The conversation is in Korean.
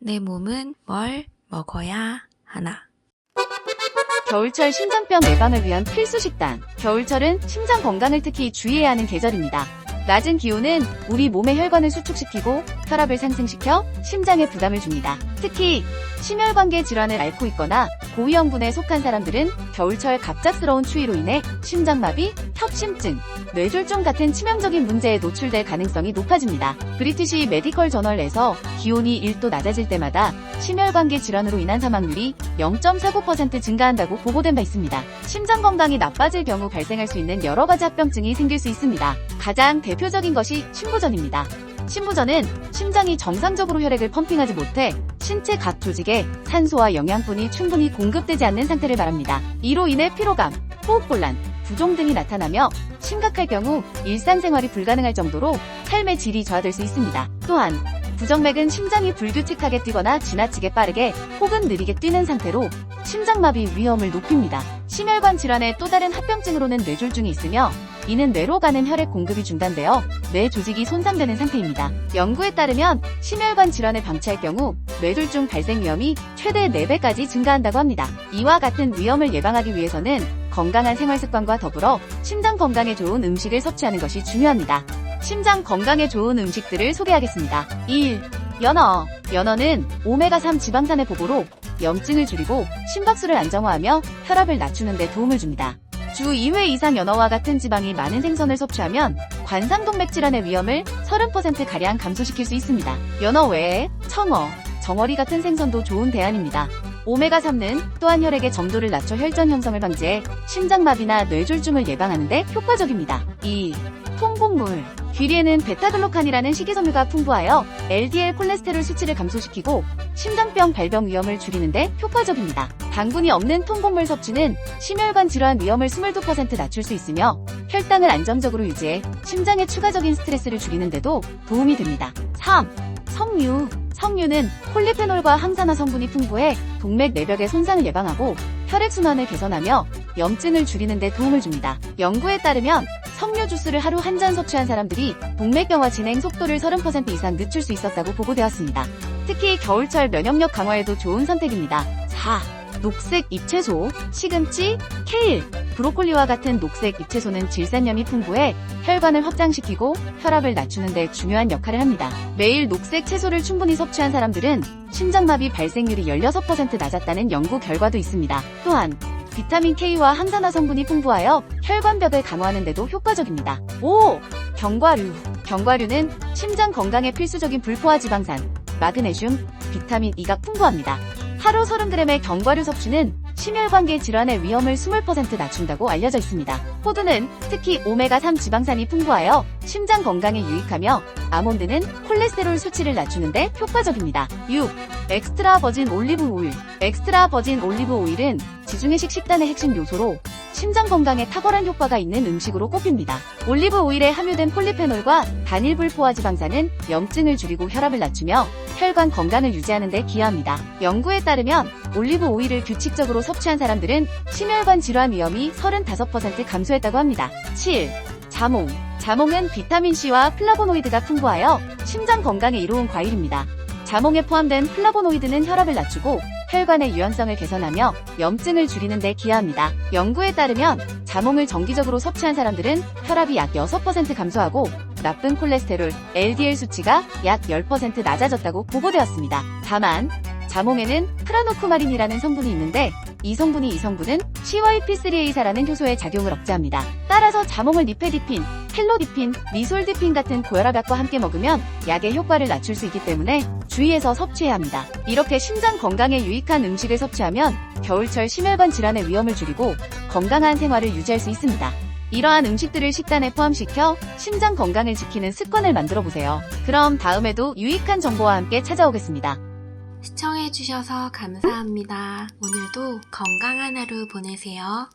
내 몸은 뭘 먹어야 하나? 겨울철 심장병 예방을 위한 필수 식단. 겨울철은 심장 건강을 특히 주의해야 하는 계절입니다. 낮은 기온은 우리 몸의 혈관을 수축시키고 혈압을 상승시켜 심장에 부담을 줍니다. 특히 심혈관계 질환을 앓고 있거나 고위험군에 속한 사람들은 겨울철 갑작스러운 추위로 인해 심장마비, 협심증, 뇌졸중 같은 치명적인 문제에 노출될 가능성이 높아집니다. 브리티시 메디컬 저널에서 기온이 1도 낮아질 때마다 심혈관계 질환으로 인한 사망률이 0.49% 증가한다고 보고된 바 있습니다. 심장 건강이 나빠질 경우 발생할 수 있는 여러 가지 합병증이 생길 수 있습니다. 가장 대표적인 것이 심부전입니다. 심부전은 심장이 정상적으로 혈액을 펌핑하지 못해 신체 각 조직에 산소와 영양분이 충분히 공급되지 않는 상태를 말합니다. 이로 인해 피로감, 호흡곤란, 부종 등이 나타나며 심각할 경우 일상생활이 불가능할 정도로 삶의 질이 저하될 수 있습니다. 또한 부정맥은 심장이 불규칙하게 뛰거나 지나치게 빠르게 혹은 느리게 뛰는 상태로 심장마비 위험을 높입니다. 심혈관 질환의 또 다른 합병증으로는 뇌졸중이 있으며 이는 뇌로 가는 혈액 공급이 중단되어 뇌 조직이 손상되는 상태입니다. 연구에 따르면 심혈관 질환을 방치할 경우 뇌졸중 발생 위험이 최대 4배까지 증가한다고 합니다. 이와 같은 위험을 예방하기 위해서는 건강한 생활습관과 더불어 심장 건강에 좋은 음식을 섭취하는 것이 중요합니다. 심장 건강에 좋은 음식들을 소개하겠습니다. 1. 연어. 연어는 오메가3 지방산의 보고로 염증을 줄이고 심박수를 안정화하며 혈압을 낮추는 데 도움을 줍니다. 주 2회 이상 연어와 같은 지방이 많은 생선을 섭취하면 관상동맥 질환의 위험을 30%가량 감소시킬 수 있습니다. 연어 외에 청어, 정어리 같은 생선도 좋은 대안입니다. 오메가3는 또한 혈액의 점도를 낮춰 혈전 형성을 방지해 심장마비나 뇌졸중을 예방하는 데 효과적입니다. 2. 통곡물. 귀리에는 베타글루칸이라는 식이섬유가 풍부하여 LDL 콜레스테롤 수치를 감소시키고 심장병 발병 위험을 줄이는 데 효과적입니다. 당분이 없는 통곡물 섭취는 심혈관 질환 위험을 22% 낮출 수 있으며 혈당을 안정적으로 유지해 심장의 추가적인 스트레스를 줄이는 데도 도움이 됩니다. 3. 석류. 석류는 폴리페놀과 항산화 성분이 풍부해 동맥 내벽의 손상을 예방하고 혈액순환을 개선하며 염증을 줄이는 데 도움을 줍니다. 연구에 따르면 석류 주스를 하루 한 잔 섭취한 사람들이 동맥경화 진행 속도를 30% 이상 늦출 수 있었다고 보고되었습니다. 특히 겨울철 면역력 강화에도 좋은 선택입니다. 4. 녹색 잎채소. 시금치, 케일, 브로콜리와 같은 녹색 잎채소는 질산염이 풍부해 혈관을 확장시키고 혈압을 낮추는 데 중요한 역할을 합니다. 매일 녹색 채소를 충분히 섭취한 사람들은 심장마비 발생률이 16% 낮았다는 연구 결과도 있습니다. 또한 비타민 K와 항산화 성분이 풍부하여 혈관벽을 강화하는 데도 효과적입니다. 5. 견과류. 견과류는 심장 건강에 필수적인 불포화 지방산, 마그네슘, 비타민 E가 풍부합니다. 하루 30g의 견과류 섭취는 심혈관계 질환의 위험을 20% 낮춘다고 알려져 있습니다. 호두는 특히 오메가3 지방산이 풍부하여 심장 건강에 유익하며 아몬드는 콜레스테롤 수치를 낮추는 데 효과적입니다. 6. 엑스트라 버진 올리브 오일. 엑스트라 버진 올리브 오일은 지중해식 식단의 핵심 요소로 심장 건강에 탁월한 효과가 있는 음식으로 꼽힙니다. 올리브 오일에 함유된 폴리페놀과 단일 불포화 지방산은 염증을 줄이고 혈압을 낮추며 혈관 건강을 유지하는 데 기여합니다. 연구에 따르면 올리브 오일을 규칙적으로 섭취한 사람들은 심혈관 질환 위험이 35% 감소했다고 합니다. 7. 자몽. 자몽은 비타민C와 플라보노이드가 풍부하여 심장 건강에 이로운 과일입니다. 자몽에 포함된 플라보노이드는 혈압을 낮추고 혈관의 유연성을 개선하며 염증을 줄이는 데 기여합니다. 연구에 따르면 자몽을 정기적으로 섭취한 사람들은 혈압이 약 6% 감소하고 나쁜 콜레스테롤, LDL 수치가 약 10% 낮아졌다고 보고되었습니다. 다만 자몽에는 프라노쿠마린이라는 성분이 있는데 이 성분은 CYP3A사라는 효소의 작용을 억제합니다. 따라서 자몽을 니페디핀, 켈로디핀, 리솔디핀 같은 고혈압약과 함께 먹으면 약의 효과를 낮출 수 있기 때문에 주의해서 섭취해야 합니다. 이렇게 심장 건강에 유익한 음식을 섭취하면 겨울철 심혈관 질환의 위험을 줄이고 건강한 생활을 유지할 수 있습니다. 이러한 음식들을 식단에 포함시켜 심장 건강을 지키는 습관을 만들어보세요. 그럼 다음에도 유익한 정보와 함께 찾아오겠습니다. 시청해주셔서 감사합니다. 오늘도 건강한 하루 보내세요.